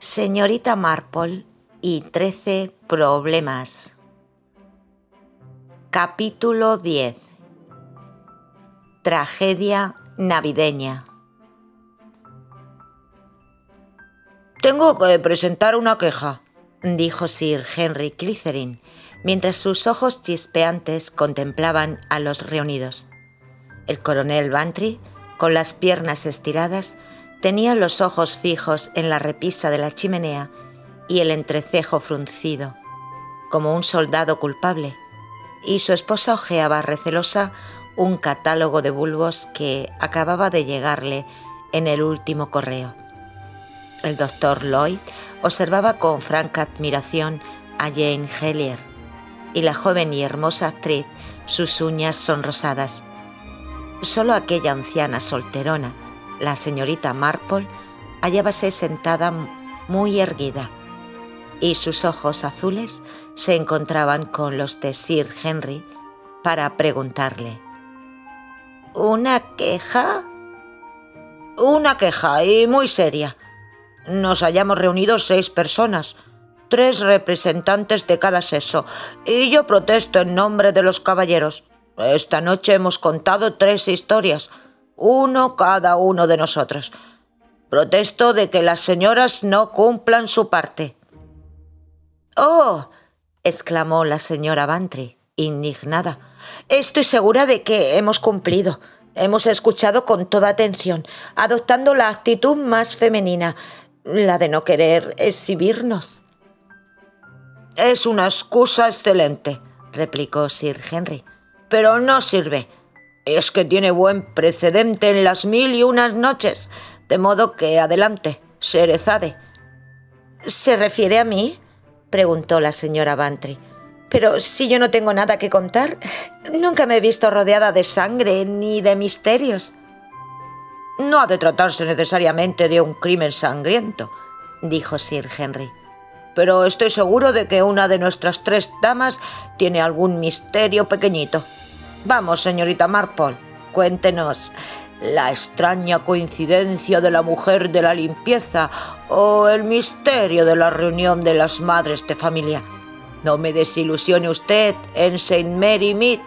Señorita Marple y 13 problemas. Capítulo 10. Tragedia navideña. Tengo que presentar una queja, dijo Sir Henry Clithering, mientras sus ojos chispeantes contemplaban a los reunidos. El coronel Bantry, con las piernas estiradas, tenía los ojos fijos en la repisa de la chimenea y el entrecejo fruncido, como un soldado culpable, y su esposa hojeaba recelosa un catálogo de bulbos que acababa de llegarle en el último correo. El doctor Lloyd observaba con franca admiración a Jane Hellyer y la joven y hermosa actriz sus uñas sonrosadas. Solo aquella anciana solterona, la señorita Marple, hallábase sentada muy erguida, y sus ojos azules se encontraban con los de Sir Henry para preguntarle: ¿Una queja? Una queja y muy seria. Nos hallamos reunidos 6 personas, 3 representantes de cada sexo, y yo protesto en nombre de los caballeros. Esta noche hemos contado 3 historias, uno cada uno de nosotros. Protesto de que las señoras no cumplan su parte. ¡Oh!, exclamó la señora Bantry, indignada. Estoy segura de que hemos cumplido. Hemos escuchado con toda atención, adoptando la actitud más femenina, la de no querer exhibirnos. Es una excusa excelente, replicó Sir Henry, pero no sirve. Es que tiene buen precedente en las 1001 noches, de modo que adelante, Sherezade. ¿Se refiere a mí?, preguntó la señora Bantry. Pero si yo no tengo nada que contar, nunca me he visto rodeada de sangre ni de misterios. No ha de tratarse necesariamente de un crimen sangriento, dijo Sir Henry, pero estoy seguro de que una de nuestras 3 damas tiene algún misterio pequeñito. Vamos, señorita Marple, cuéntenos la extraña coincidencia de la mujer de la limpieza o el misterio de la reunión de las madres de familia. No me desilusione usted en St. Mary Mead.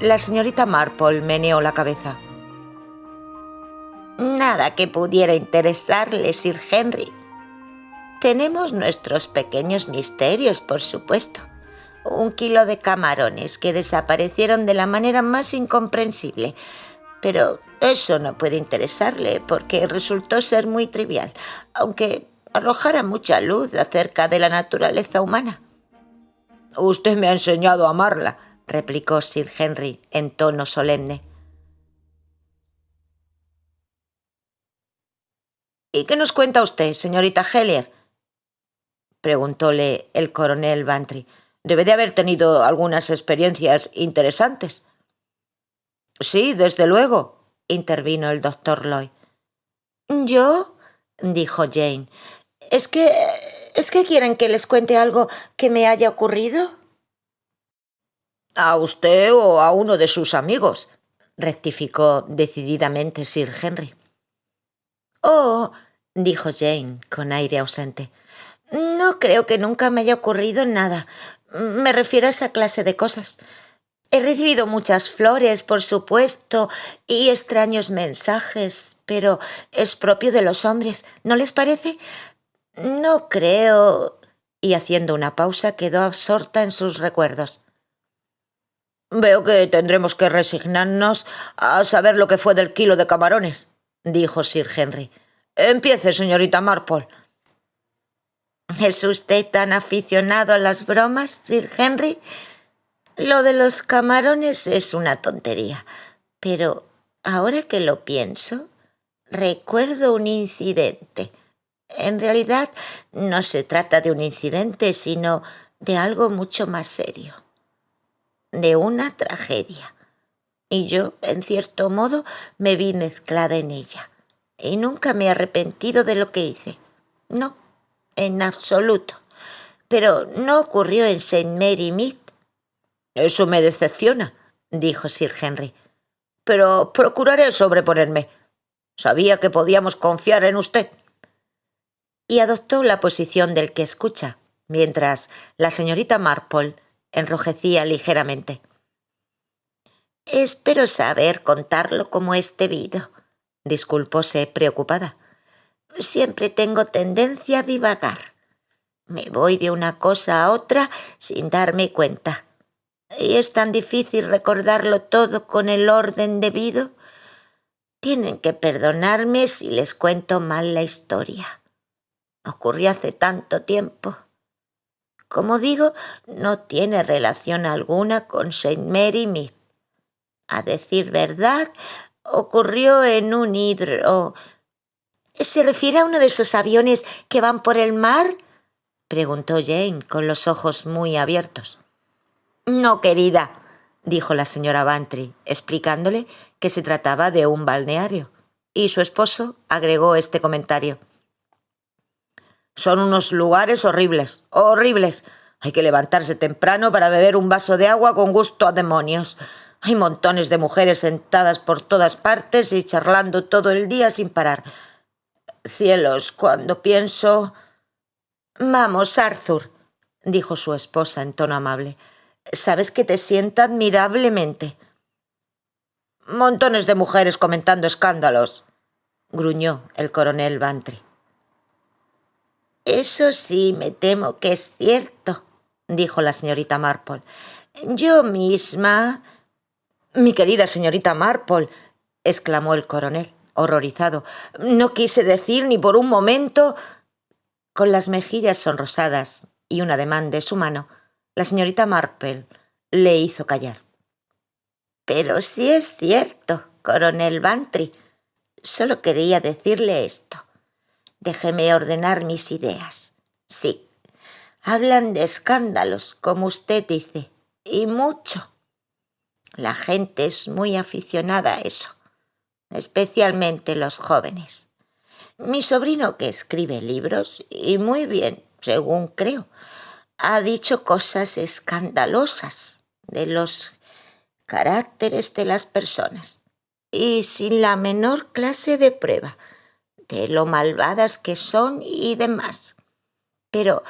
La señorita Marple meneó la cabeza. Nada que pudiera interesarle, Sir Henry. Tenemos nuestros pequeños misterios, por supuesto. 1 kilo de camarones que desaparecieron de la manera más incomprensible. Pero eso no puede interesarle porque resultó ser muy trivial, aunque arrojara mucha luz acerca de la naturaleza humana. Usted me ha enseñado a amarla, replicó Sir Henry en tono solemne. ¿Y qué nos cuenta usted, señorita Hellyer?, preguntóle el coronel Bantry. Debe de haber tenido algunas experiencias interesantes. Sí, desde luego, intervino el doctor Lloyd. ¿Yo?, dijo Jane. ¿Es que quieren que les cuente algo que me haya ocurrido? A usted o a uno de sus amigos, rectificó decididamente Sir Henry. Oh, dijo Jane con aire ausente. No creo que nunca me haya ocurrido nada. Me refiero a esa clase de cosas. He recibido muchas flores, por supuesto, y extraños mensajes, pero es propio de los hombres, ¿no les parece? No creo... Y haciendo una pausa quedó absorta en sus recuerdos. Veo que tendremos que resignarnos a saber lo que fue del kilo de camarones, dijo Sir Henry. Empiece, señorita Marple. ¿Es usted tan aficionado a las bromas, Sir Henry? Lo de los camarones es una tontería, pero ahora que lo pienso, recuerdo un incidente. En realidad, no se trata de un incidente, sino de algo mucho más serio. De una tragedia. Y yo, en cierto modo, me vi mezclada en ella. Y nunca me he arrepentido de lo que hice. No, en absoluto. Pero no ocurrió en St. Mary Mead. Eso me decepciona, dijo Sir Henry. Pero procuraré sobreponerme. Sabía que podíamos confiar en usted. y adoptó la posición del que escucha, mientras la señorita Marple enrojecía ligeramente. «Espero saber contarlo como es debido», disculpóse preocupada. «Siempre tengo tendencia a divagar. Me voy de una cosa a otra sin darme cuenta. Y es tan difícil recordarlo todo con el orden debido. Tienen que perdonarme si les cuento mal la historia. Ocurrió hace tanto tiempo. Como digo, no tiene relación alguna con St. Mary Mead. A decir verdad, ocurrió en un hidro... ¿Se refiere a uno de esos aviones que van por el mar?», preguntó Jane con los ojos muy abiertos. «No, querida», dijo la señora Bantry, explicándole que se trataba de un balneario, y su esposo agregó este comentario. «Son unos lugares horribles, horribles. Hay que levantarse temprano para beber un vaso de agua con gusto a demonios. Hay montones de mujeres sentadas por todas partes y charlando todo el día sin parar. Cielos, cuando pienso...» «Vamos, Arthur», dijo su esposa en tono amable. «Sabes que te sienta admirablemente». «Montones de mujeres comentando escándalos», gruñó el coronel Bantry. «Eso sí, me temo que es cierto», dijo la señorita Marple. «Yo misma...» «Mi querida señorita Marple», exclamó el coronel, horrorizado. «No quise decir ni por un momento...» Con las mejillas sonrosadas y un ademán de su mano, la señorita Marple le hizo callar. «Pero sí es cierto, coronel Bantry. Solo quería decirle esto. Déjeme ordenar mis ideas. Sí, hablan de escándalos, como usted dice, y mucho. La gente es muy aficionada a eso, especialmente los jóvenes. Mi sobrino, que escribe libros, y muy bien, según creo, ha dicho cosas escandalosas de los caracteres de las personas, y sin la menor clase de prueba de lo malvadas que son y demás. Pero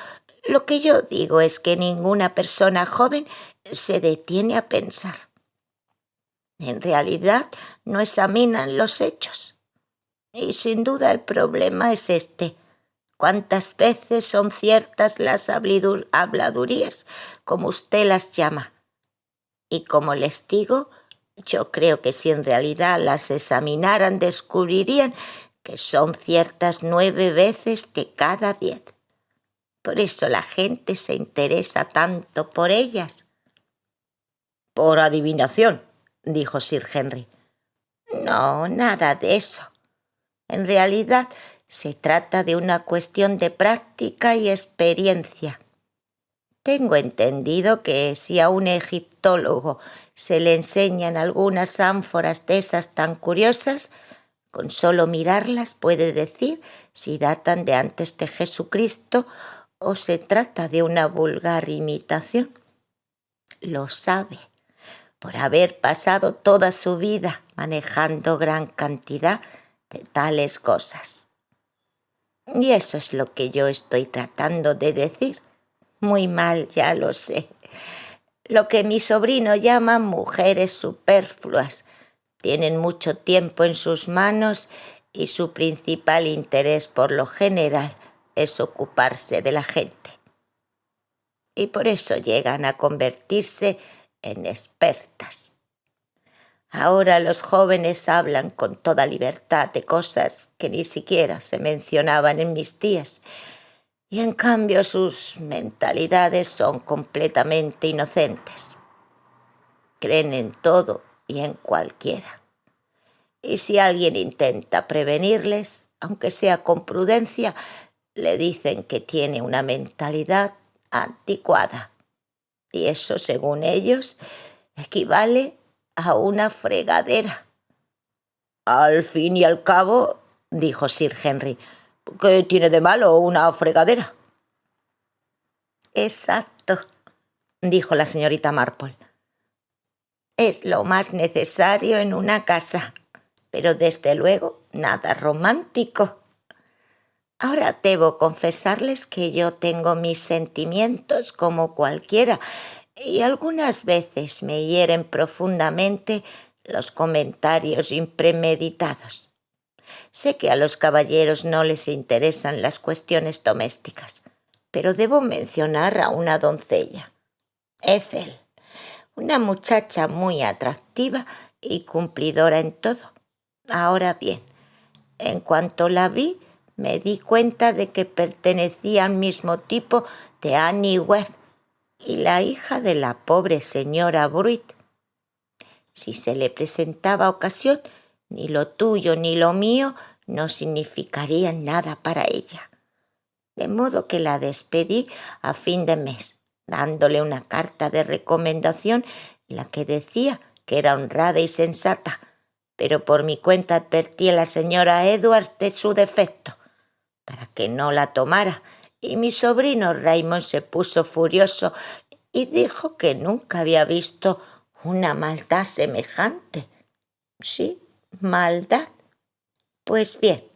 lo que yo digo es que ninguna persona joven se detiene a pensar. En realidad no examinan los hechos. Y sin duda el problema es este. ¿Cuántas veces son ciertas las habladurías, como usted las llama? Y como les digo, yo creo que si en realidad las examinaran, descubrirían que son ciertas 9 veces de cada 10. Por eso la gente se interesa tanto por ellas. «Por adivinación», dijo Sir Henry. «No, nada de eso. En realidad se trata de una cuestión de práctica y experiencia. Tengo entendido que si a un egiptólogo se le enseñan algunas ánforas de esas tan curiosas, con solo mirarlas puede decir si datan de antes de Jesucristo o se trata de una vulgar imitación. Lo sabe, por haber pasado toda su vida manejando gran cantidad de tales cosas. Y eso es lo que yo estoy tratando de decir. Muy mal, ya lo sé. Lo que mi sobrino llama mujeres superfluas. Tienen mucho tiempo en sus manos y su principal interés por lo general es ocuparse de la gente. Y por eso llegan a convertirse en expertas. Ahora los jóvenes hablan con toda libertad de cosas que ni siquiera se mencionaban en mis días, y en cambio sus mentalidades son completamente inocentes. Creen en todo y en cualquiera. Y si alguien intenta prevenirles, aunque sea con prudencia, le dicen que tiene una mentalidad anticuada. Y eso, según ellos, equivale a una fregadera. «Al fin y al cabo», dijo Sir Henry, «¿qué tiene de malo una fregadera?». «Exacto», dijo la señorita Marple. «Es lo más necesario en una casa, pero desde luego nada romántico. Ahora debo confesarles que yo tengo mis sentimientos como cualquiera y algunas veces me hieren profundamente los comentarios impremeditados. Sé que a los caballeros no les interesan las cuestiones domésticas, pero debo mencionar a una doncella, Ethel, una muchacha muy atractiva y cumplidora en todo. Ahora bien, en cuanto la vi, me di cuenta de que pertenecía al mismo tipo de Annie Webb y la hija de la pobre señora Bruit. Si se le presentaba ocasión, ni lo tuyo ni lo mío no significarían nada para ella. De modo que la despedí a fin de mes, dándole una carta de recomendación en la que decía que era honrada y sensata, pero por mi cuenta advertí a la señora Edwards de su defecto, para que no la tomara, y mi sobrino Raymond se puso furioso y dijo que nunca había visto una maldad semejante. Sí, maldad. Pues bien,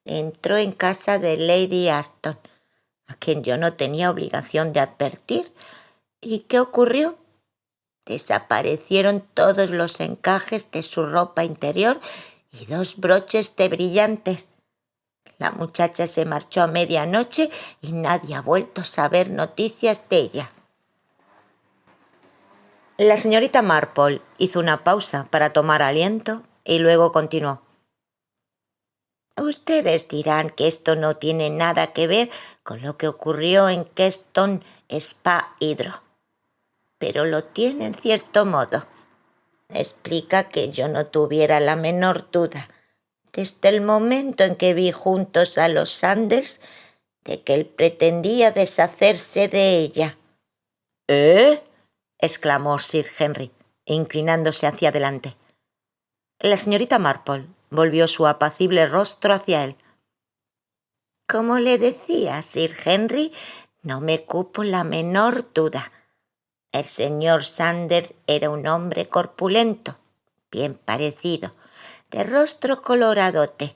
entró en casa de Lady Aston, a quien yo no tenía obligación de advertir. ¿Y qué ocurrió? Desaparecieron todos los encajes de su ropa interior y 2 broches de brillantes. La muchacha se marchó a medianoche y nadie ha vuelto a saber noticias de ella. La señorita Marple hizo una pausa para tomar aliento y luego continuó. Ustedes dirán que esto no tiene nada que ver con lo que ocurrió en Keston Spa Hydro, pero lo tiene en cierto modo. Explica que yo no tuviera la menor duda, desde el momento en que vi juntos a los Sanders, de que él pretendía deshacerse de ella. ¿Eh? Exclamó Sir Henry, inclinándose hacia adelante. La señorita Marple volvió su apacible rostro hacia él. Como le decía, Sir Henry, no me cupo la menor duda. El señor Sanders era un hombre corpulento, bien parecido, de rostro coloradote,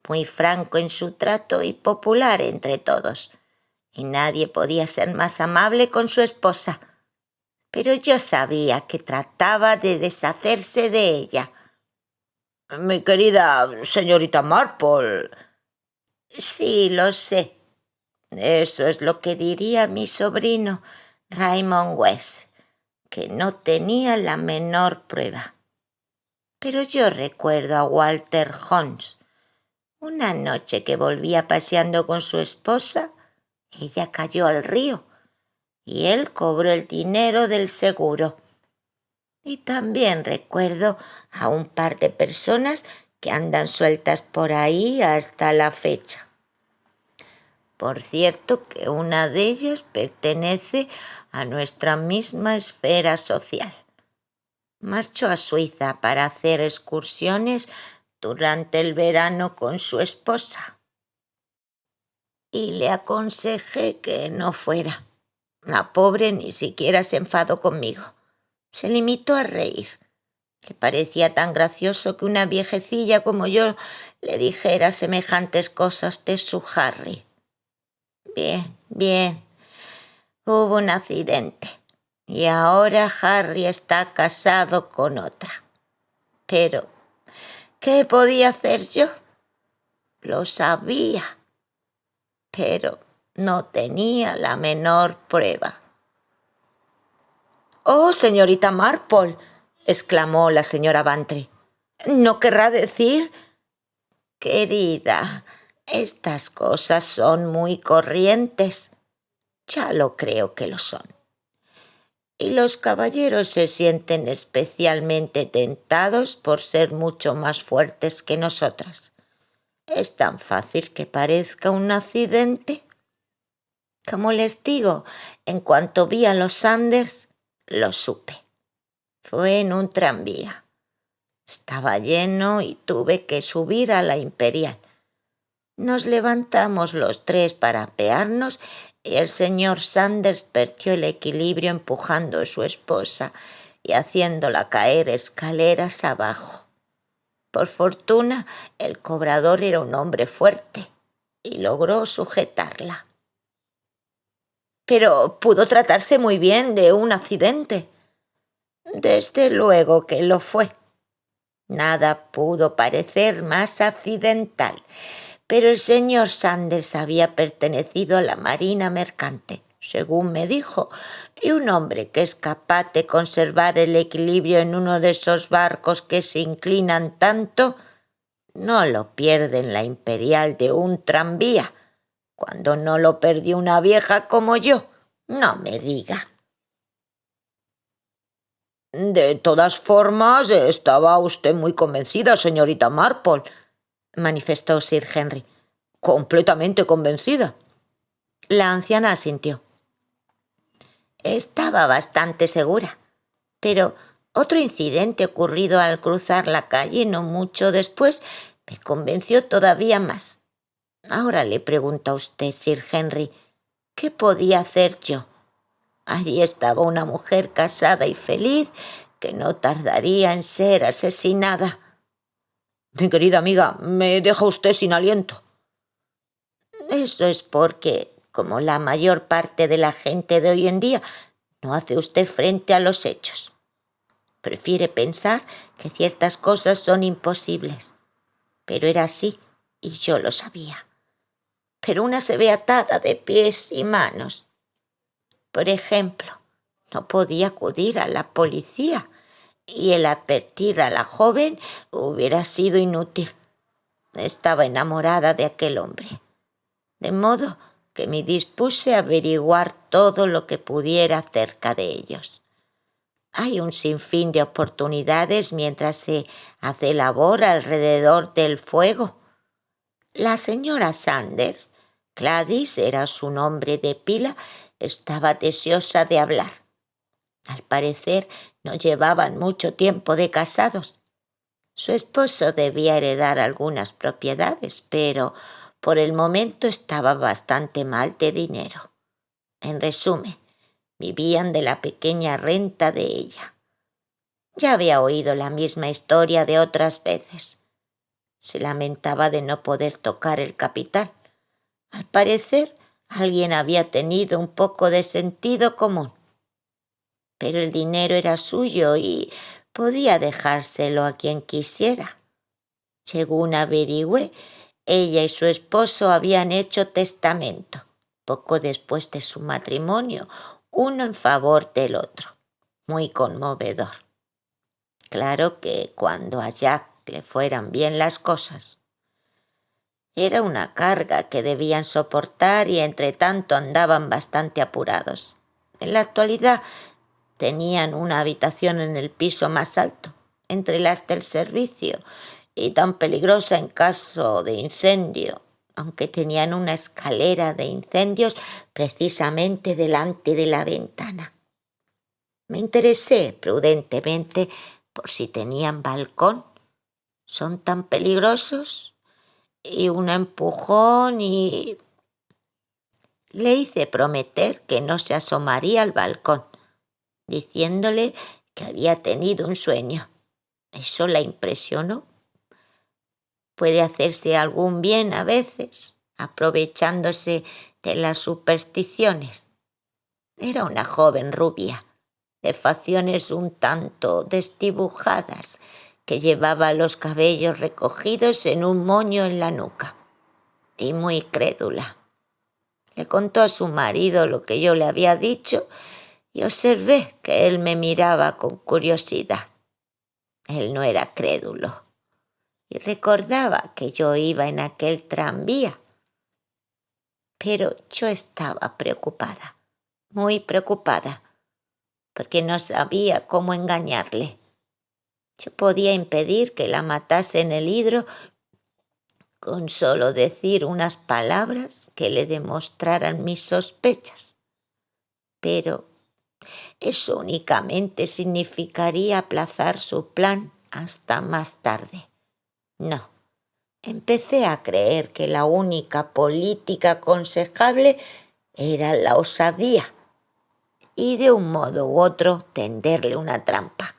muy franco en su trato y popular entre todos, y nadie podía ser más amable con su esposa. Pero yo sabía que trataba de deshacerse de ella. Mi querida señorita Marple. Sí, lo sé. Eso es lo que diría mi sobrino Raymond West, que no tenía la menor prueba. Pero yo recuerdo a Walter Holmes. Una noche que volvía paseando con su esposa, ella cayó al río y él cobró el dinero del seguro. Y también recuerdo a un par de personas que andan sueltas por ahí hasta la fecha. Por cierto que una de ellas pertenece a nuestra misma esfera social. Marchó a Suiza para hacer excursiones durante el verano con su esposa. Y le aconsejé que no fuera. La pobre ni siquiera se enfadó conmigo. Se limitó a reír. Le parecía tan gracioso que una viejecilla como yo le dijera semejantes cosas de su Harry. Bien. Hubo un accidente y ahora Harry está casado con otra. Pero, ¿qué podía hacer yo? Lo sabía, pero no tenía la menor prueba. «Oh, señorita Marple», exclamó la señora Bantry, «¿no querrá decir...?» «Querida, estas cosas son muy corrientes. Ya lo creo que lo son. Y los caballeros se sienten especialmente tentados por ser mucho más fuertes que nosotras. Es tan fácil que parezca un accidente. Como les digo, en cuanto vi a los Sanders, lo supe. Fue en un tranvía. Estaba lleno y tuve que subir a la Imperial. Nos levantamos los 3 para apearnos y el señor Sanders perdió el equilibrio empujando a su esposa y haciéndola caer escaleras abajo. Por fortuna, el cobrador era un hombre fuerte y logró sujetarla. Pero pudo tratarse muy bien de un accidente. Desde luego que lo fue. Nada pudo parecer más accidental, pero el señor Sanders había pertenecido a la marina mercante, según me dijo, y un hombre que es capaz de conservar el equilibrio en uno de esos barcos que se inclinan tanto, no lo pierde en la imperial de un tranvía, cuando no lo perdió una vieja como yo. No me diga. De todas formas, estaba usted muy convencida, señorita Marple, manifestó Sir Henry. Completamente convencida. La anciana asintió. Estaba bastante segura, pero otro incidente ocurrido al cruzar la calle no mucho después me convenció todavía más. Ahora le pregunto a usted, Sir Henry, ¿qué podía hacer yo? Allí estaba una mujer casada y feliz que no tardaría en ser asesinada. Mi querida amiga, me deja usted sin aliento. Eso es porque, como la mayor parte de la gente de hoy en día, no hace usted frente a los hechos. Prefiere pensar que ciertas cosas son imposibles. Pero era así, y yo lo sabía. Pero una se ve atada de pies y manos. Por ejemplo, no podía acudir a la policía, y el advertir a la joven hubiera sido inútil. Estaba enamorada de aquel hombre, de modo que me dispuse a averiguar todo lo que pudiera acerca de ellos. Hay un sinfín de oportunidades mientras se hace labor alrededor del fuego. La señora Sanders, Gladys era su nombre de pila, estaba deseosa de hablar. Al parecer no llevaban mucho tiempo de casados. Su esposo debía heredar algunas propiedades, pero por el momento estaba bastante mal de dinero. En resumen, vivían de la pequeña renta de ella. Ya había oído la misma historia de otras veces. Se lamentaba de no poder tocar el capital. Al parecer, alguien había tenido un poco de sentido común. Pero el dinero era suyo y podía dejárselo a quien quisiera. Según averigüé, ella y su esposo habían hecho testamento, poco después de su matrimonio, uno en favor del otro. Muy conmovedor. Claro que cuando a Jack le fueran bien las cosas. Era una carga que debían soportar y entre tanto andaban bastante apurados. En la actualidad tenían una habitación en el piso más alto, entre las del servicio, y tan peligrosa en caso de incendio, aunque tenían una escalera de incendios precisamente delante de la ventana. Me interesé prudentemente por si tenían balcón. ¿Son tan peligrosos? Y un empujón y... Le hice prometer que no se asomaría al balcón, diciéndole que había tenido un sueño. Eso la impresionó. Puede hacerse algún bien a veces, aprovechándose de las supersticiones. Era una joven rubia, de facciones un tanto desdibujadas, que llevaba los cabellos recogidos en un moño en la nuca, y muy crédula. Le contó a su marido lo que yo le había dicho y observé que él me miraba con curiosidad. Él no era crédulo y recordaba que yo iba en aquel tranvía. Pero yo estaba preocupada, muy preocupada, porque no sabía cómo engañarle. Yo podía impedir que la matase en el hidro con solo decir unas palabras que le demostraran mis sospechas. Pero eso únicamente significaría aplazar su plan hasta más tarde. No, empecé a creer que la única política aconsejable era la osadía y de un modo u otro tenderle una trampa.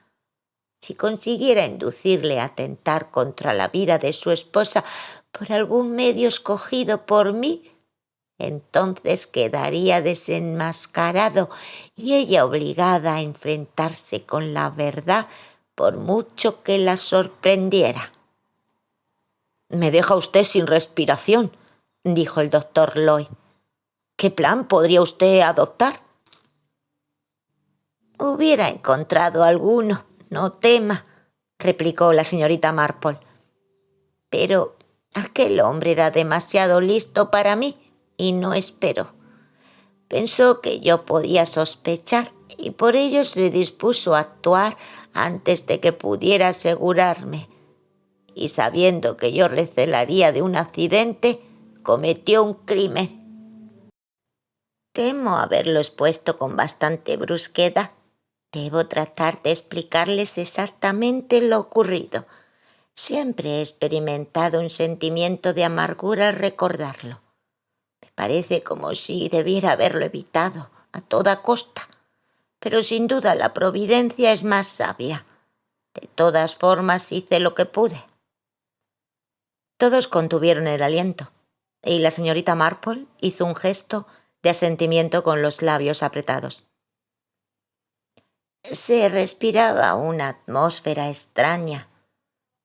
Si consiguiera inducirle a atentar contra la vida de su esposa, por algún medio escogido por mí, entonces quedaría desenmascarado y ella obligada a enfrentarse con la verdad por mucho que la sorprendiera. «Me deja usted sin respiración», dijo el doctor Lloyd. «¿Qué plan podría usted adoptar?» «Hubiera encontrado alguno, no tema», replicó la señorita Marple. «Pero aquel hombre era demasiado listo para mí y no esperó. Pensó que yo podía sospechar y por ello se dispuso a actuar antes de que pudiera asegurarme. Y sabiendo que yo recelaría de un accidente, cometió un crimen. Temo haberlo expuesto con bastante brusquedad. Debo tratar de explicarles exactamente lo ocurrido. Siempre he experimentado un sentimiento de amargura al recordarlo. Me parece como si debiera haberlo evitado a toda costa. Pero sin duda la providencia es más sabia. De todas formas hice lo que pude». Todos contuvieron el aliento, y la señorita Marple hizo un gesto de asentimiento con los labios apretados. Se respiraba una atmósfera extraña,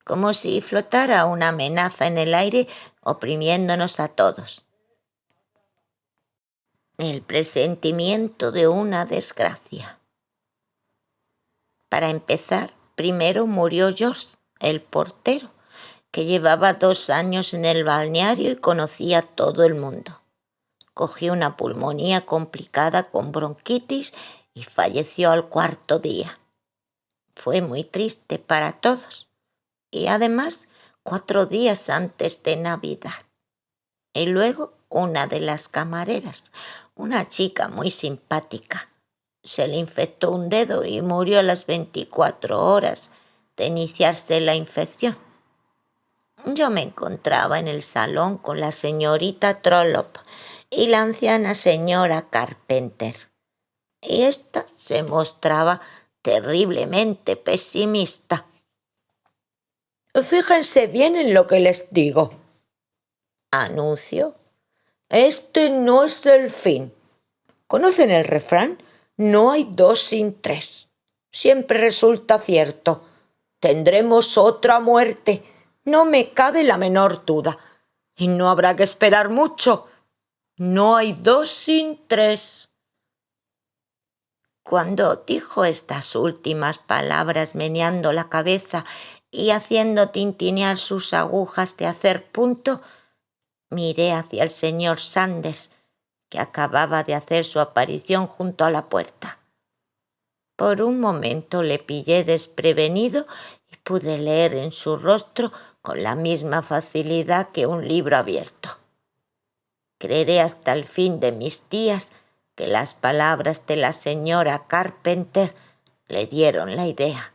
como si flotara una amenaza en el aire oprimiéndonos a todos. El presentimiento de una desgracia. Para empezar, primero murió George, el portero, que llevaba 2 años en el balneario y conocía a todo el mundo. Cogió una pulmonía complicada con bronquitis y falleció al 4.º día. Fue muy triste para todos y además 4 días antes de Navidad. Y luego una de las camareras, una chica muy simpática, se le infectó un dedo y murió a las 24 horas de iniciarse la infección. Yo me encontraba en el salón con la señorita Trollope y la anciana señora Carpenter, y ésta se mostraba terriblemente pesimista. «Fíjense bien en lo que les digo», anunció. «Este no es el fin. ¿Conocen el refrán? No hay 2 sin 3. Siempre resulta cierto. Tendremos otra muerte. No me cabe la menor duda. Y no habrá que esperar mucho. No hay 2 sin 3. Cuando dijo estas últimas palabras meneando la cabeza y haciendo tintinear sus agujas de hacer punto, miré hacia el señor Sanders, que acababa de hacer su aparición junto a la puerta. Por un momento le pillé desprevenido y pude leer en su rostro con la misma facilidad que un libro abierto. Creeré hasta el fin de mis días que las palabras de la señora Carpenter le dieron la idea.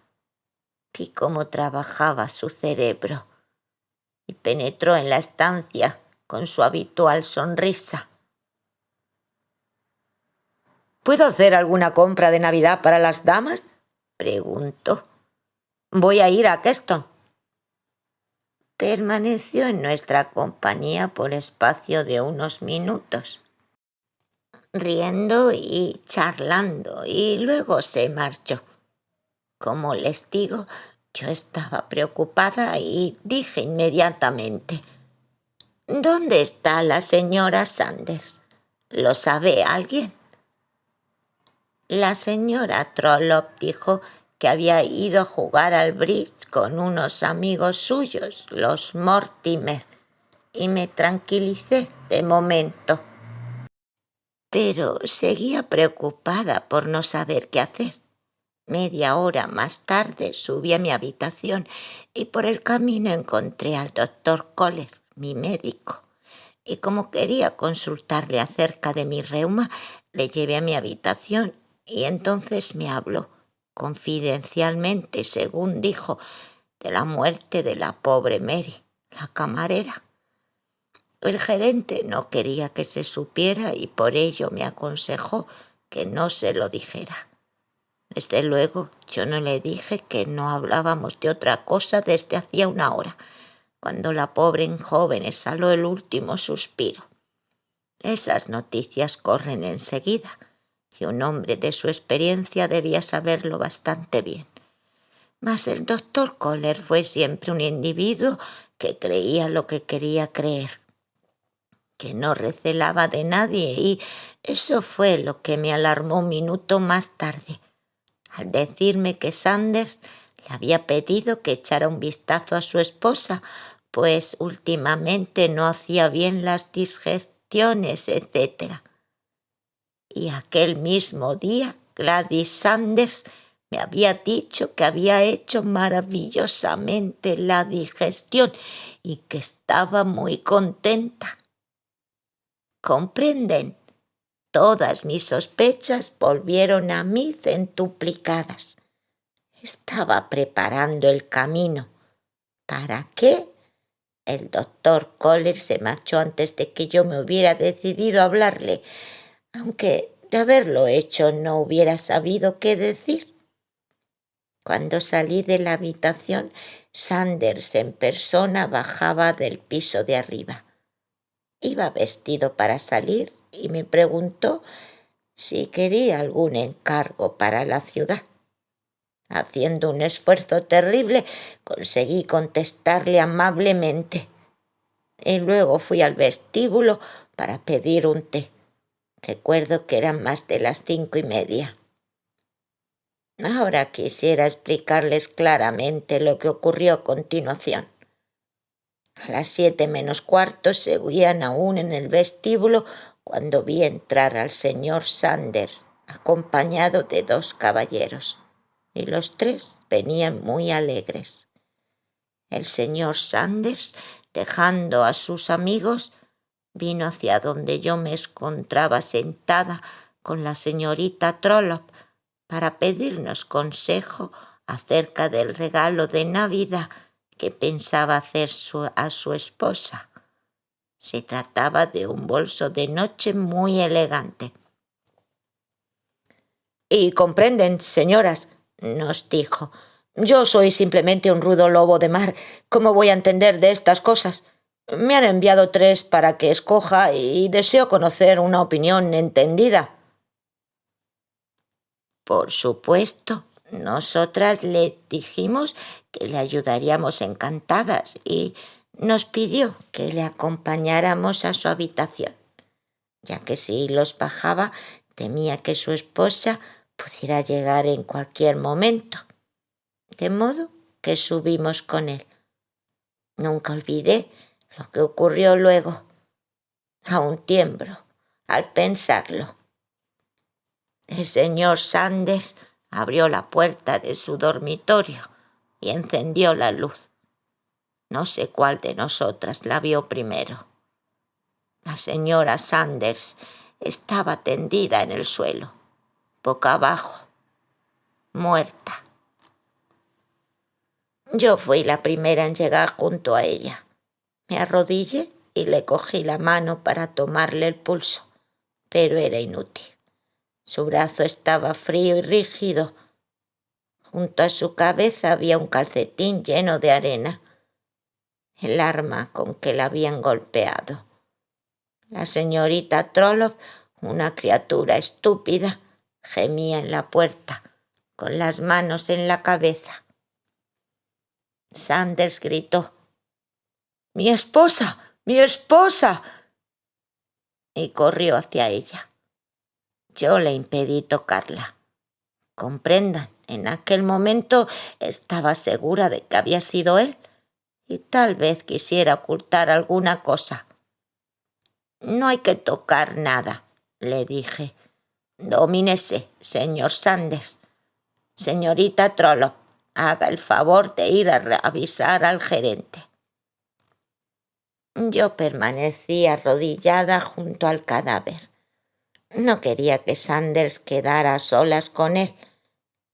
Vi cómo trabajaba su cerebro y penetró en la estancia con su habitual sonrisa. «¿Puedo hacer alguna compra de Navidad para las damas?», preguntó. «Voy a ir a Keston». Permaneció en nuestra compañía por espacio de unos minutos, riendo y charlando, y luego se marchó. Como les digo, yo estaba preocupada y dije inmediatamente: «¿Dónde está la señora Sanders? ¿Lo sabe alguien?». La señora Trollope dijo que había ido a jugar al bridge con unos amigos suyos, los Mortimer, y me tranquilicé de momento. Pero seguía preocupada por no saber qué hacer. Media hora más tarde subí a mi habitación y por el camino encontré al doctor Kohler, mi médico, y como quería consultarle acerca de mi reuma, le llevé a mi habitación y entonces me habló, confidencialmente, según dijo, de la muerte de la pobre Mary, la camarera. El gerente no quería que se supiera y por ello me aconsejó que no se lo dijera. Desde luego, yo no le dije que no hablábamos de otra cosa desde hacía 1 hora, cuando la pobre joven exhaló el último suspiro. Esas noticias corren enseguida, y un hombre de su experiencia debía saberlo bastante bien. Mas el doctor Kohler fue siempre un individuo que creía lo que quería creer, que no recelaba de nadie, y eso fue lo que me alarmó un minuto más tarde, al decirme que Sanders le había pedido que echara un vistazo a su esposa, pues últimamente no hacía bien las digestiones, etc. Y aquel mismo día Gladys Sanders me había dicho que había hecho maravillosamente la digestión y que estaba muy contenta. ¿Comprenden? Todas mis sospechas volvieron a mí centuplicadas. Estaba preparando el camino. ¿Para qué? El doctor Kohler se marchó antes de que yo me hubiera decidido a hablarle, aunque de haberlo hecho no hubiera sabido qué decir. Cuando salí de la habitación, Sanders en persona bajaba del piso de arriba. Iba vestido para salir y me preguntó si quería algún encargo para la ciudad. Haciendo un esfuerzo terrible, conseguí contestarle amablemente. Y luego fui al vestíbulo para pedir un té. Recuerdo que eran más de las 5:30. Ahora quisiera explicarles claramente lo que ocurrió a continuación. A las 7:45 seguían aún en el vestíbulo cuando vi entrar al señor Sanders, acompañado de 2 caballeros, y los 3 venían muy alegres. El señor Sanders, dejando a sus amigos, vino hacia donde yo me encontraba sentada con la señorita Trollope para pedirnos consejo acerca del regalo de Navidad que pensaba hacer a su esposa. Se trataba de un bolso de noche muy elegante. «Y comprenden, señoras», nos dijo, «yo soy simplemente un rudo lobo de mar. ¿Cómo voy a entender de estas cosas? Me han enviado 3 para que escoja y deseo conocer una opinión entendida». Por supuesto, nosotras le dijimos que le ayudaríamos encantadas y nos pidió que le acompañáramos a su habitación, ya que si los bajaba temía que su esposa pudiera llegar en cualquier momento. De modo que subimos con él. Nunca olvidé lo que ocurrió luego. Aún tiemblo al pensarlo. El señor Sanders abrió la puerta de su dormitorio y encendió la luz. No sé cuál de nosotras la vio primero. La señora Sanders estaba tendida en el suelo, boca abajo, muerta. Yo fui la primera en llegar junto a ella. Me arrodillé y le cogí la mano para tomarle el pulso, pero era inútil. Su brazo estaba frío y rígido. Junto a su cabeza había un calcetín lleno de arena, el arma con que la habían golpeado. La señorita Trollope, una criatura estúpida, gemía en la puerta, con las manos en la cabeza. Sanders gritó, «¡Mi esposa! ¡Mi esposa!», y corrió hacia ella. Yo le impedí tocarla. Comprendan, en aquel momento estaba segura de que había sido él y tal vez quisiera ocultar alguna cosa. «No hay que tocar nada», le dije. «Domínese, señor Sanders. Señorita Trollope, haga el favor de ir a avisar al gerente». Yo permanecí arrodillada junto al cadáver. No quería que Sanders quedara a solas con él,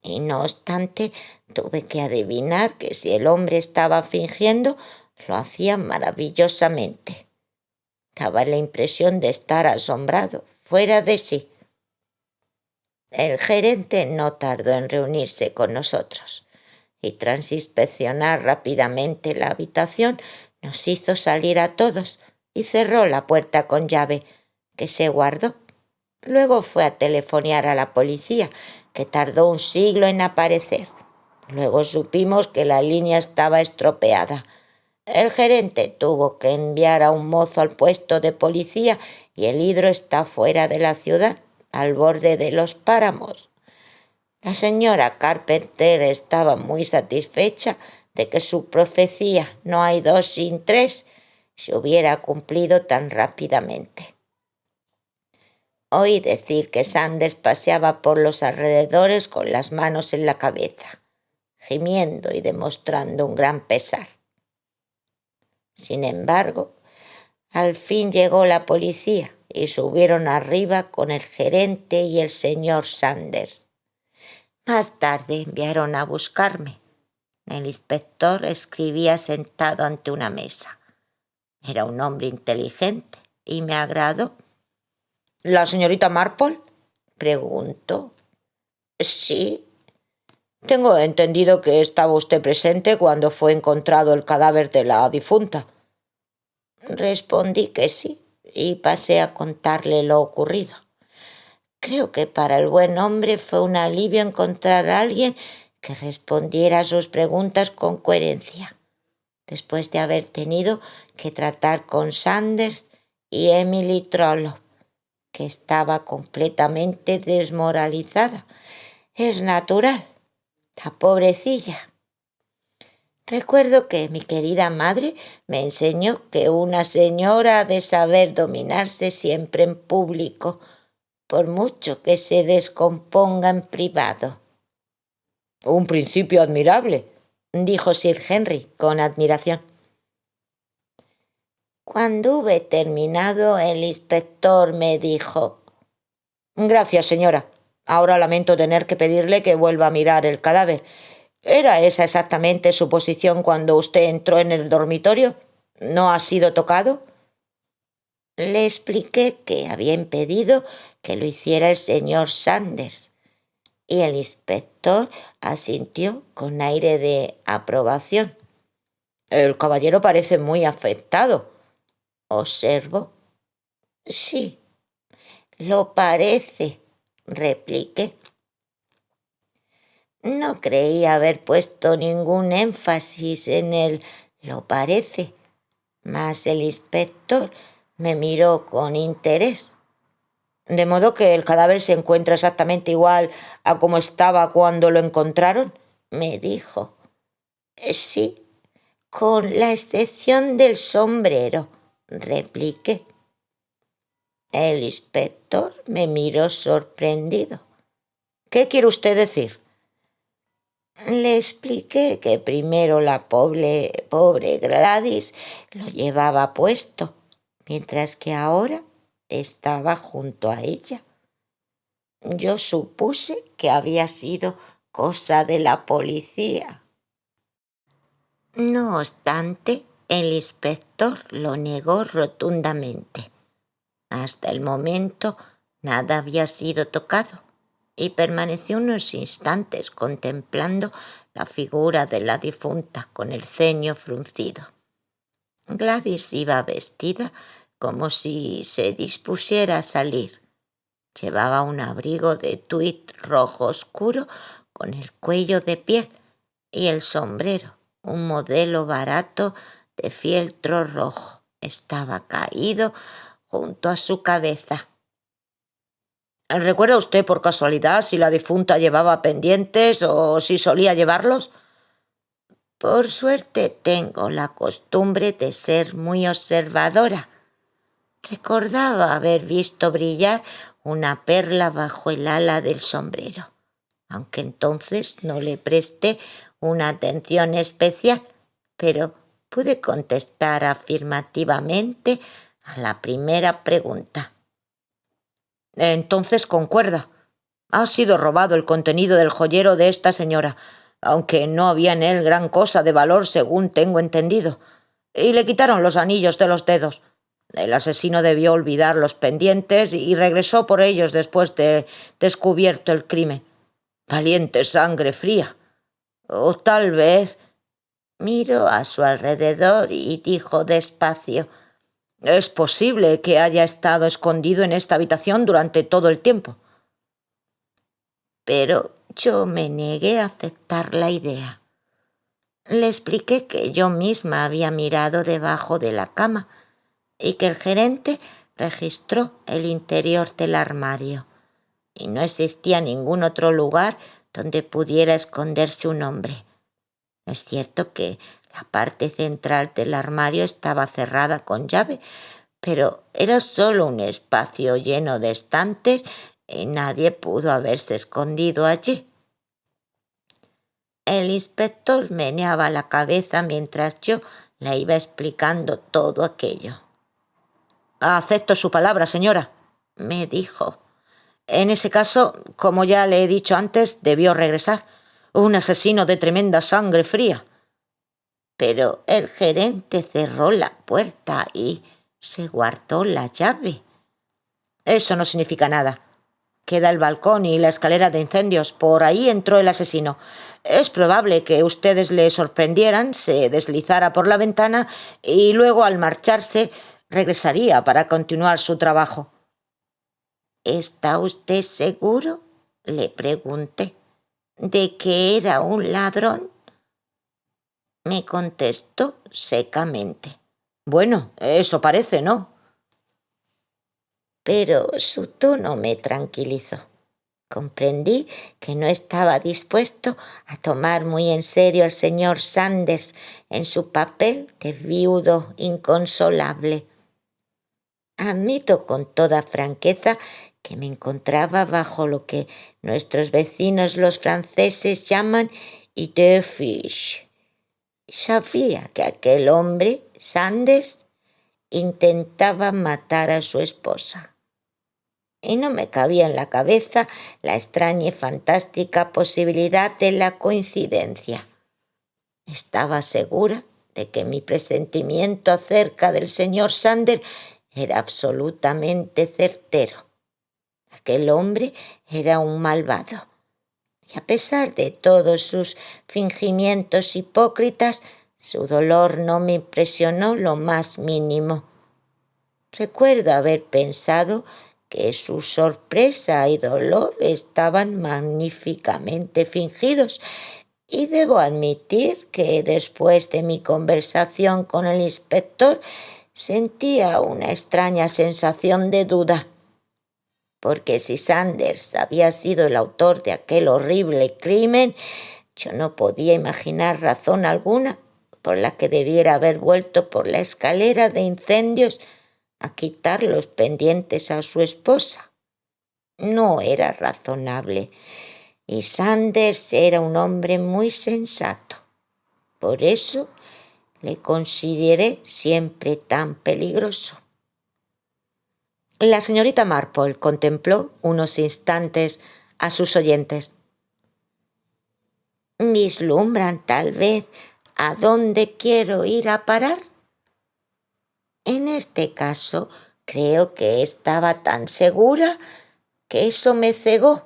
y no obstante tuve que adivinar que si el hombre estaba fingiendo, lo hacía maravillosamente. Daba la impresión de estar asombrado, fuera de sí. El gerente no tardó en reunirse con nosotros y tras inspeccionar rápidamente la habitación Nos hizo salir a todos y cerró la puerta con llave, que se guardó. Luego fue a telefonear a la policía, que tardó un siglo en aparecer. Luego supimos que la línea estaba estropeada. El gerente tuvo que enviar a un mozo al puesto de policía y el hidro está fuera de la ciudad, al borde de los páramos. La señora Carpenter estaba muy satisfecha de que su profecía "no hay dos sin tres" se hubiera cumplido tan rápidamente. Oí decir que Sanders paseaba por los alrededores con las manos en la cabeza, gimiendo y demostrando un gran pesar. Sin embargo, al fin llegó la policía y subieron arriba con el gerente y el señor Sanders. Más tarde enviaron a buscarme. El inspector escribía sentado ante una mesa. Era un hombre inteligente y me agradó. ¿La señorita Marple?, preguntó. Sí. Tengo entendido que estaba usted presente cuando fue encontrado el cadáver de la difunta. Respondí que sí y pasé a contarle lo ocurrido. Creo que para el buen hombre fue un alivio encontrar a alguien que respondiera a sus preguntas con coherencia, después de haber tenido que tratar con Sanders y Emily Trollope, que estaba completamente desmoralizada. Es natural, la pobrecilla. Recuerdo que mi querida madre me enseñó que una señora ha de saber dominarse siempre en público, por mucho que se descomponga en privado. Un principio admirable, dijo Sir Henry con admiración. Cuando hube terminado, el inspector me dijo: Gracias, señora. Ahora lamento tener que pedirle que vuelva a mirar el cadáver. ¿Era esa exactamente su posición cuando usted entró en el dormitorio? ¿No ha sido tocado? Le expliqué que había impedido que lo hiciera el señor Sanders, y el inspector asintió con aire de aprobación. El caballero parece muy afectado, observó. Sí, lo parece, repliqué. No creí haber puesto ningún énfasis en el "lo parece", mas el inspector me miró con interés. ¿De modo que el cadáver se encuentra exactamente igual a como estaba cuando lo encontraron?, me dijo. Sí, con la excepción del sombrero, repliqué. El inspector me miró sorprendido. ¿Qué quiere usted decir? Le expliqué que primero la pobre Gladys lo llevaba puesto, mientras que ahora estaba junto a ella. Yo supuse que había sido cosa de la policía. No obstante, el inspector lo negó rotundamente. Hasta el momento nada había sido tocado, y permaneció unos instantes contemplando la figura de la difunta con el ceño fruncido. Gladys iba vestida como si se dispusiera a salir. Llevaba un abrigo de tuit rojo oscuro con el cuello de piel y el sombrero, un modelo barato de fieltro rojo, estaba caído junto a su cabeza. ¿Recuerda usted por casualidad si la difunta llevaba pendientes o si solía llevarlos? Por suerte tengo la costumbre de ser muy observadora. Recordaba haber visto brillar una perla bajo el ala del sombrero, aunque entonces no le presté una atención especial, pero pude contestar afirmativamente a la primera pregunta. Entonces concuerda. Ha sido robado el contenido del joyero de esta señora, aunque no había en él gran cosa de valor según tengo entendido, y le quitaron los anillos de los dedos. El asesino debió olvidar los pendientes y regresó por ellos después de descubierto el crimen. Valiente sangre fría. O tal vez... Miró a su alrededor y dijo despacio: «Es posible que haya estado escondido en esta habitación durante todo el tiempo». Pero yo me negué a aceptar la idea. Le expliqué que yo misma había mirado debajo de la cama y que el gerente registró el interior del armario y no existía ningún otro lugar donde pudiera esconderse un hombre. Es cierto que la parte central del armario estaba cerrada con llave, pero era solo un espacio lleno de estantes y nadie pudo haberse escondido allí. El inspector meneaba la cabeza mientras yo le iba explicando todo aquello. «Acepto su palabra, señora», me dijo. «En ese caso, como ya le he dicho antes, debió regresar. Un asesino de tremenda sangre fría». Pero el gerente cerró la puerta y se guardó la llave. «Eso no significa nada. Queda el balcón y la escalera de incendios. Por ahí entró el asesino. Es probable que ustedes le sorprendieran, se deslizara por la ventana y luego, al marcharse, regresaría para continuar su trabajo». «¿Está usted seguro?», le pregunté, «de que era un ladrón?». Me contestó secamente: «Bueno, eso parece, ¿no?». Pero su tono me tranquilizó. Comprendí que no estaba dispuesto a tomar muy en serio al señor Sanders en su papel de viudo inconsolable. Admito con toda franqueza que me encontraba bajo lo que nuestros vecinos los franceses llaman idée fixe. Sabía que aquel hombre, Sanders, intentaba matar a su esposa. Y no me cabía en la cabeza la extraña y fantástica posibilidad de la coincidencia. Estaba segura de que mi presentimiento acerca del señor Sanders era absolutamente certero. Aquel hombre era un malvado. Y a pesar de todos sus fingimientos hipócritas, su dolor no me impresionó lo más mínimo. Recuerdo haber pensado que su sorpresa y dolor estaban magníficamente fingidos, y debo admitir que después de mi conversación con el inspector sentía una extraña sensación de duda. Porque si Sanders había sido el autor de aquel horrible crimen, yo no podía imaginar razón alguna por la que debiera haber vuelto por la escalera de incendios a quitar los pendientes a su esposa. No era razonable, y Sanders era un hombre muy sensato. Por eso le consideré siempre tan peligroso. La señorita Marple contempló unos instantes a sus oyentes. ¿Vislumbran tal vez a dónde quiero ir a parar? En este caso, creo que estaba tan segura que eso me cegó,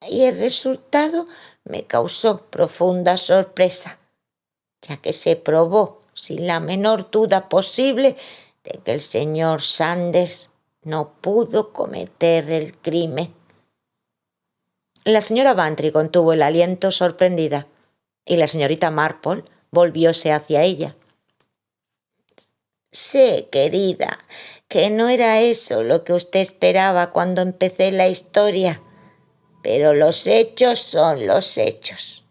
y el resultado me causó profunda sorpresa, ya que se probó sin la menor duda posible de que el señor Sanders no pudo cometer el crimen. La señora Bantry contuvo el aliento sorprendida, y la señorita Marple volvióse hacia ella. Sé, querida, que no era eso lo que usted esperaba cuando empecé la historia, pero los hechos son los hechos.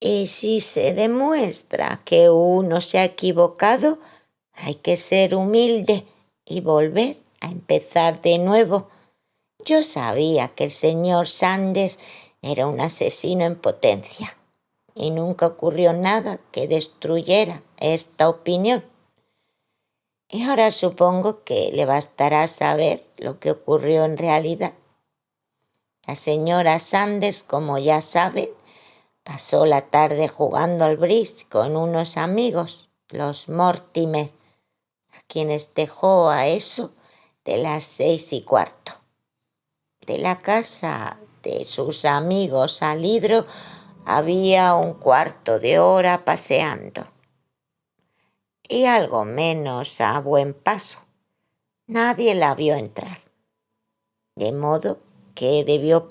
Y si se demuestra que uno se ha equivocado, hay que ser humilde y volver a empezar de nuevo. Yo sabía que el señor Sanders era un asesino en potencia, y nunca ocurrió nada que destruyera esta opinión. Y ahora supongo que le bastará saber lo que ocurrió en realidad. La señora Sanders, como ya saben, pasó la tarde jugando al bridge con unos amigos, los Mortimer, a quienes dejó a eso de las 6:15. De la casa de sus amigos al hidro había un cuarto de hora paseando. Y algo menos a buen paso. Nadie la vio entrar. De modo que debió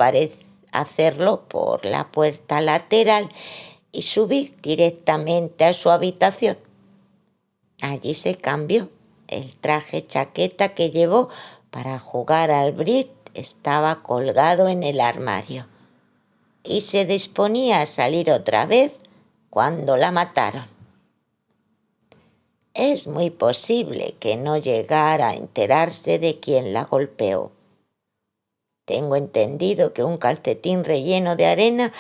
hacerlo por la puerta lateral y subir directamente a su habitación. Allí se cambió. El traje chaqueta que llevó para jugar al bridge estaba colgado en el armario y se disponía a salir otra vez cuando la mataron. Es muy posible que no llegara a enterarse de quién la golpeó. Tengo entendido que un calcetín relleno de arena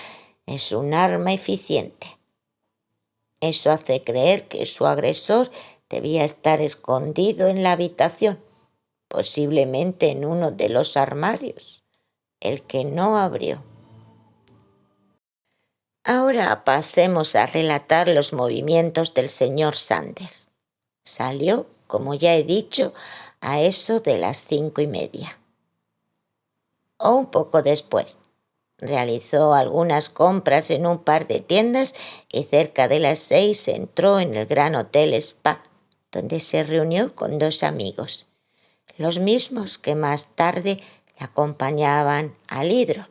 es un arma eficiente. Eso hace creer que su agresor debía estar escondido en la habitación, posiblemente en uno de los armarios, el que no abrió. Ahora pasemos a relatar los movimientos del señor Sanders. Salió, como ya he dicho, a eso de las 5:30. O un poco después. Realizó algunas compras en un par de tiendas y cerca de las 6 entró en el Gran Hotel Spa, donde se reunió con 2 amigos, los mismos que más tarde le acompañaban al hidro.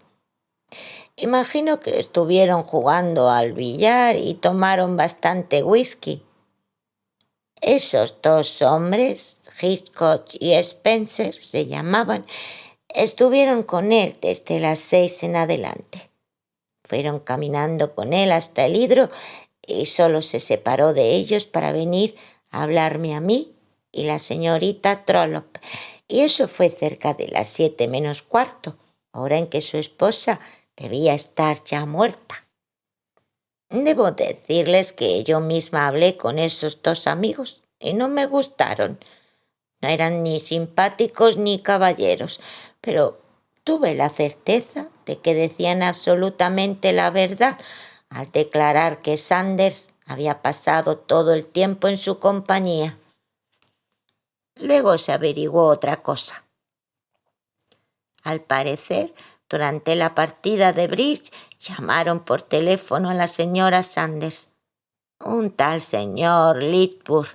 Imagino que estuvieron jugando al billar y tomaron bastante whisky. Esos 2 hombres, Hitchcock y Spencer, se llamaban, estuvieron con él desde las 6 en adelante. Fueron caminando con él hasta el hidro y solo se separó de ellos para venir a hablarme a mí y la señorita Trollope. Y eso fue cerca de las 7 menos cuarto, hora en que su esposa debía estar ya muerta. Debo decirles que yo misma hablé con esos 2 amigos y no me gustaron. No eran ni simpáticos ni caballeros, pero tuve la certeza de que decían absolutamente la verdad al declarar que Sanders había pasado todo el tiempo en su compañía. Luego se averiguó otra cosa. Al parecer, durante la partida de bridge, llamaron por teléfono a la señora Sanders. Un tal señor Lidburn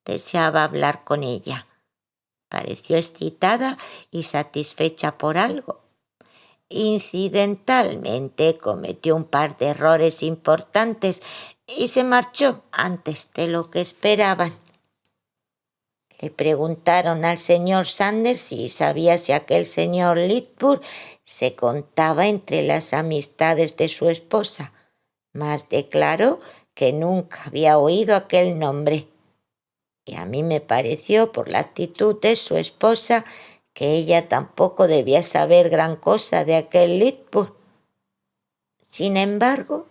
deseaba hablar con ella. Pareció excitada y satisfecha por algo. Incidentalmente cometió un par de errores importantes y se marchó antes de lo que esperaban. Le preguntaron al señor Sanders si sabía si aquel señor Lidburn se contaba entre las amistades de su esposa, mas declaró que nunca había oído aquel nombre. Y a mí me pareció, por la actitud de su esposa, que ella tampoco debía saber gran cosa de aquel Lidburn. Sin embargo,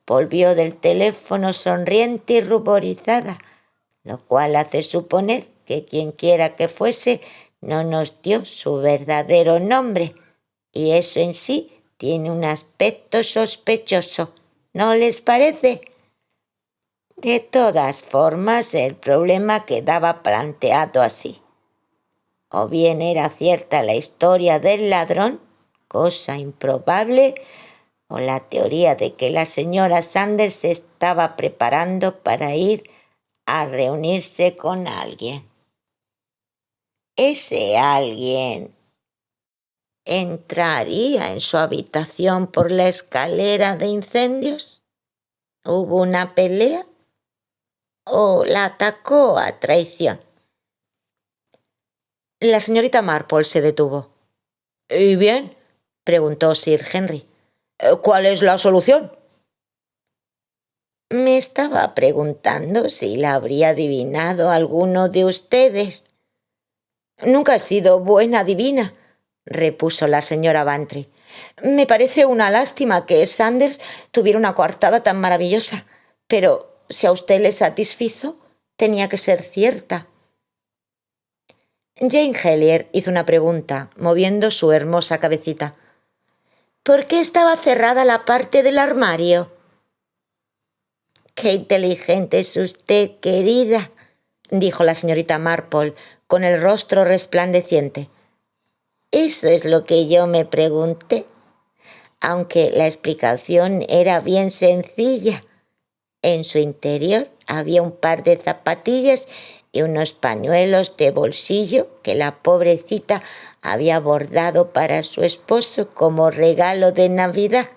volvió del teléfono sonriente y ruborizada, lo cual hace suponer que quienquiera que fuese no nos dio su verdadero nombre, y eso en sí tiene un aspecto sospechoso, ¿no les parece? De todas formas, el problema quedaba planteado así. O bien era cierta la historia del ladrón, cosa improbable, o la teoría de que la señora Sanders se estaba preparando para ir a reunirse con alguien. Ese alguien entraría en su habitación por la escalera de incendios. ¿Hubo una pelea? ¿O la atacó a traición? La señorita Marple se detuvo. ¿Y bien?, preguntó Sir Henry. ¿Cuál es la solución? Me estaba preguntando si la habría adivinado alguno de ustedes. Nunca he sido buena adivina, repuso la señora Bantry. Me parece una lástima que Sanders tuviera una coartada tan maravillosa, pero si a usted le satisfizo, tenía que ser cierta. Jane Hellyer hizo una pregunta, moviendo su hermosa cabecita. ¿Por qué estaba cerrada la parte del armario? ¡Qué inteligente es usted, querida!, dijo la señorita Marple, con el rostro resplandeciente. Eso es lo que yo me pregunté. aunque la explicación era bien sencilla. En su interior había un par de zapatillas y unos pañuelos de bolsillo que la pobrecita había bordado para su esposo como regalo de Navidad.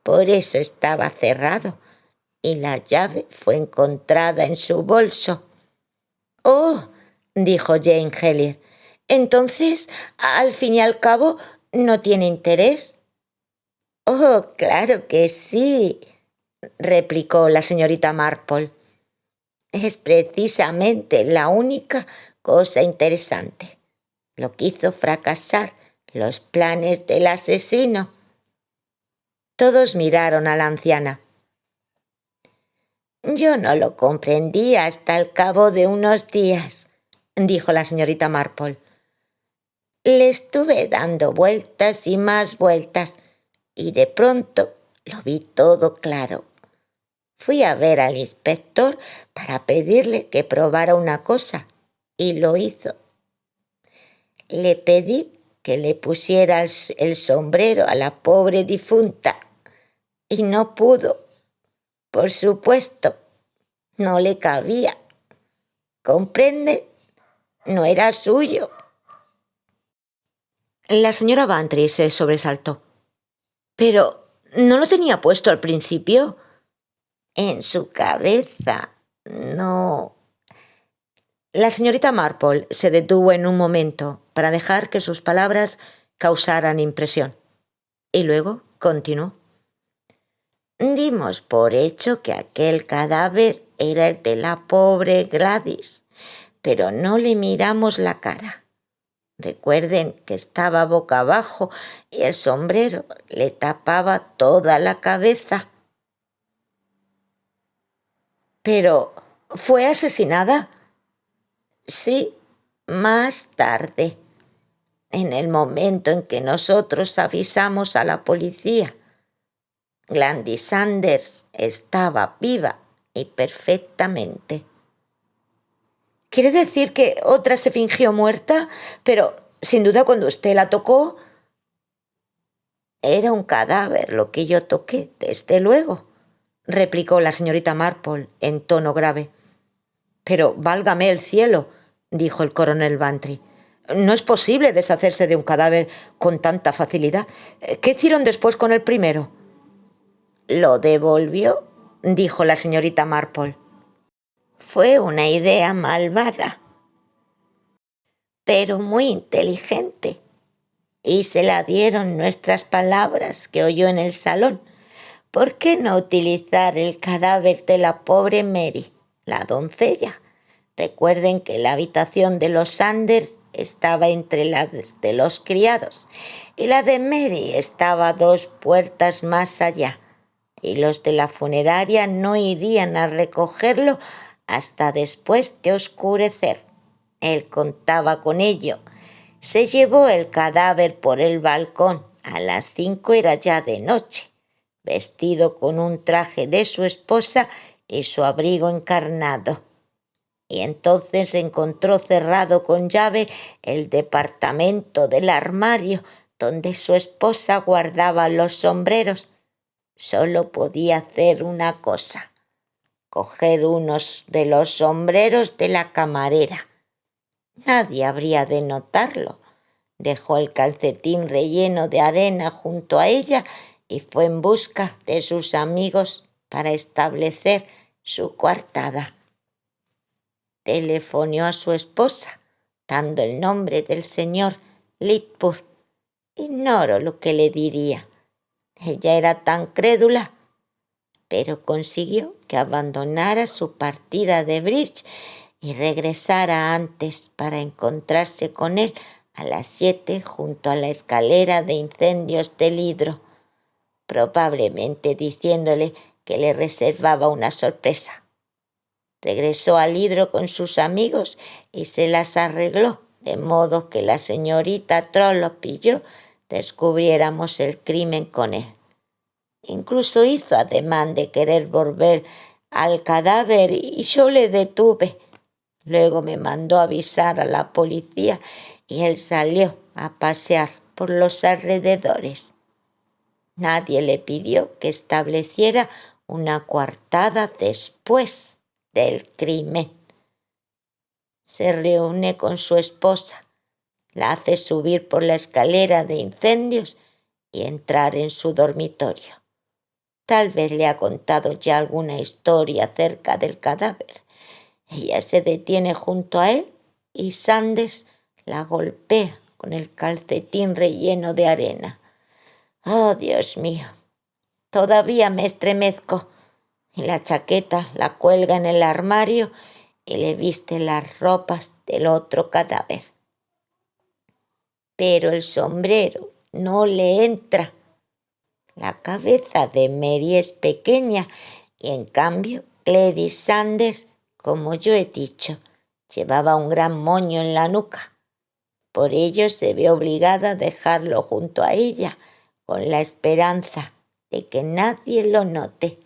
Por eso estaba cerrado y la llave fue encontrada en su bolso. «Oh», dijo Jane Hellier, «entonces, al fin y al cabo, ¿no tiene interés?» «Oh, claro que sí», replicó la señorita Marple. «Es precisamente la única cosa interesante, lo que hizo fracasar los planes del asesino». Todos miraron a la anciana. «Yo no lo comprendí hasta el cabo de unos días», dijo la señorita Marple. «Le estuve dando vueltas y más vueltas, y de pronto lo vi todo claro. Fui a ver al inspector para pedirle que probara una cosa, y lo hizo. Le pedí que le pusiera el sombrero a la pobre difunta, y no pudo. Por supuesto, no le cabía. ¿Comprende? No era suyo». La señora Bantry se sobresaltó. «Pero no lo tenía puesto al principio». «En su cabeza, no». La señorita Marple se detuvo en un momento para dejar que sus palabras causaran impresión. Y luego continuó. «Dimos por hecho que aquel cadáver era el de la pobre Gladys, pero no le miramos la cara. Recuerden que estaba boca abajo y el sombrero le tapaba toda la cabeza». «¿Pero fue asesinada?» «Sí, más tarde, en el momento en que nosotros avisamos a la policía. Gladys Sanders estaba viva y perfectamente». «¿Quiere decir que otra se fingió muerta? Pero, sin duda, cuando usted la tocó...» «Era un cadáver lo que yo toqué, desde luego», replicó la señorita Marple en tono grave. «Pero válgame el cielo», dijo el coronel Bantry. «No es posible deshacerse de un cadáver con tanta facilidad. ¿Qué hicieron después con el primero?» «Lo devolvió», dijo la señorita Marple. «Fue una idea malvada, pero muy inteligente, y se la dieron nuestras palabras que oyó en el salón. ¿Por qué no utilizar el cadáver de la pobre Mary, la doncella? Recuerden que la habitación de los Sanders estaba entre las de los criados y la de Mary estaba 2 puertas más allá, y los de la funeraria no irían a recogerlo hasta después de oscurecer. Él contaba con ello. Se llevó el cadáver por el balcón. A las 5 era ya de noche, vestido con un traje de su esposa y su abrigo encarnado. Y entonces encontró cerrado con llave el departamento del armario donde su esposa guardaba los sombreros. Solo podía hacer una cosa: coger unos de los sombreros de la camarera. Nadie habría de notarlo. Dejó el calcetín relleno de arena junto a ella y fue en busca de sus amigos para establecer su coartada. Telefoneó a su esposa, dando el nombre del señor Lidburn. Ignoro lo que le diría. Ella era tan crédula, pero consiguió que abandonara su partida de bridge y regresara antes para encontrarse con él a las 7 junto a la escalera de incendios del Hidro, probablemente diciéndole que le reservaba una sorpresa. Regresó al Hidro con sus amigos y se las arregló, de modo que la señorita Trollope y yo descubriéramos el crimen con él. Incluso hizo ademán de querer volver al cadáver y yo le detuve. Luego me mandó avisar a la policía y él salió a pasear por los alrededores. Nadie le pidió que estableciera una coartada después del crimen. Se reúne con su esposa, la hace subir por la escalera de incendios y entrar en su dormitorio. Tal vez le ha contado ya alguna historia acerca del cadáver. Ella se detiene junto a él y Sanders la golpea con el calcetín relleno de arena. ¡Oh, Dios mío! Todavía me estremezco. Y la chaqueta la cuelga en el armario y le viste las ropas del otro cadáver. Pero el sombrero no le entra. La cabeza de Mary es pequeña y en cambio Gladys Sanders, como yo he dicho, llevaba un gran moño en la nuca. Por ello se ve obligada a dejarlo junto a ella, con la esperanza de que nadie lo note.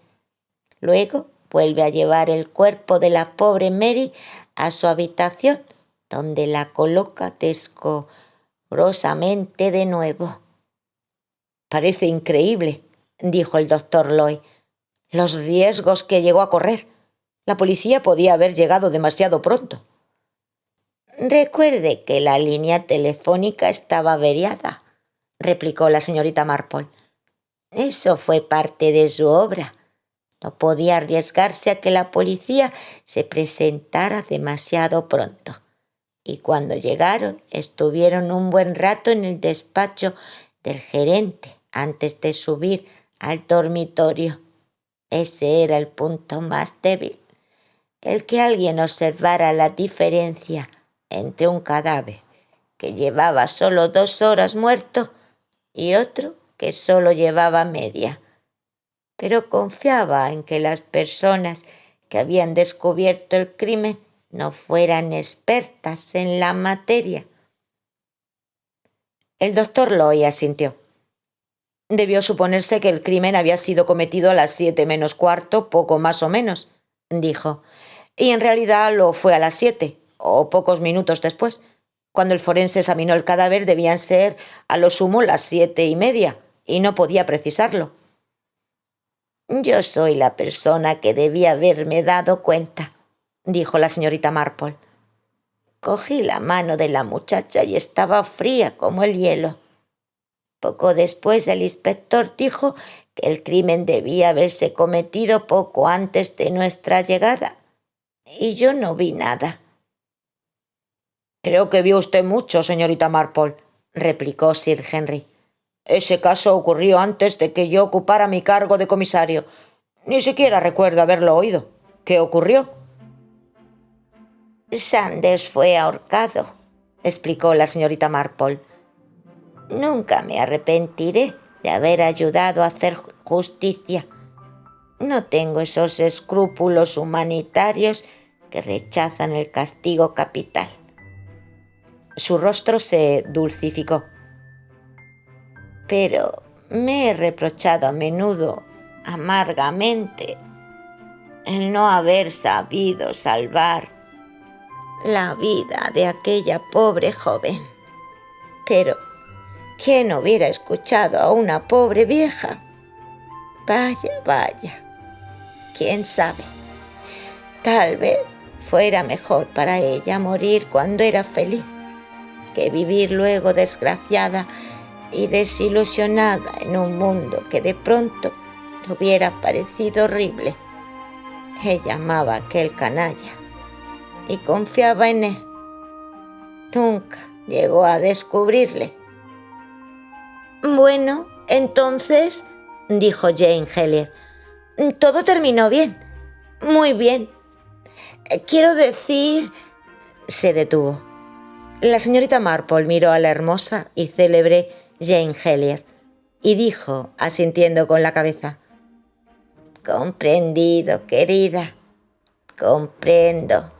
Luego vuelve a llevar el cuerpo de la pobre Mary a su habitación, donde la coloca descorosamente de nuevo. «Parece increíble», dijo el doctor Lloyd, «los riesgos que llegó a correr. La policía podía haber llegado demasiado pronto». «Recuerde que la línea telefónica estaba averiada», replicó la señorita Marple. «Eso fue parte de su obra. No podía arriesgarse a que la policía se presentara demasiado pronto. Y cuando llegaron, estuvieron un buen rato en el despacho del gerente antes de subir al dormitorio. Ese era el punto más débil, el que alguien observara la diferencia entre un cadáver que llevaba solo 2 horas muerto y otro que solo llevaba media. Pero confiaba en que las personas que habían descubierto el crimen no fueran expertas en la materia. El doctor Lloyd asintió. «Debió suponerse que el crimen había sido cometido a las 7 menos cuarto, poco más o menos», dijo. «Y en realidad lo fue a las 7, o pocos minutos después. Cuando el forense examinó el cadáver debían ser a lo sumo las 7:30, y no podía precisarlo». «Yo soy la persona que debía haberme dado cuenta», dijo la señorita Marple. «Cogí la mano de la muchacha y estaba fría como el hielo. Poco después el inspector dijo que el crimen debía haberse cometido poco antes de nuestra llegada, y yo no vi nada». «Creo que vio usted mucho, señorita Marple», replicó Sir Henry. «Ese caso ocurrió antes de que yo ocupara mi cargo de comisario. Ni siquiera recuerdo haberlo oído. ¿Qué ocurrió?» «Sanders fue ahorcado», explicó la señorita Marple. «Nunca me arrepentiré de haber ayudado a hacer justicia. No tengo esos escrúpulos humanitarios que rechazan el castigo capital». Su rostro se dulcificó. «Pero me he reprochado a menudo, amargamente, el no haber sabido salvar la vida de aquella pobre joven. Pero ¿quién hubiera escuchado a una pobre vieja? Vaya, vaya. ¿Quién sabe? Tal vez fuera mejor para ella morir cuando era feliz que vivir luego desgraciada y desilusionada en un mundo que de pronto le hubiera parecido horrible. Ella amaba a aquel canalla y confiaba en él. Nunca llegó a descubrirle». «Bueno, entonces», dijo Jane Hellier, «todo terminó bien. Muy bien. Quiero decir...» Se detuvo. La señorita Marple miró a la hermosa y célebre Jane Hellier y dijo, asintiendo con la cabeza: «Comprendido, querida. Comprendo.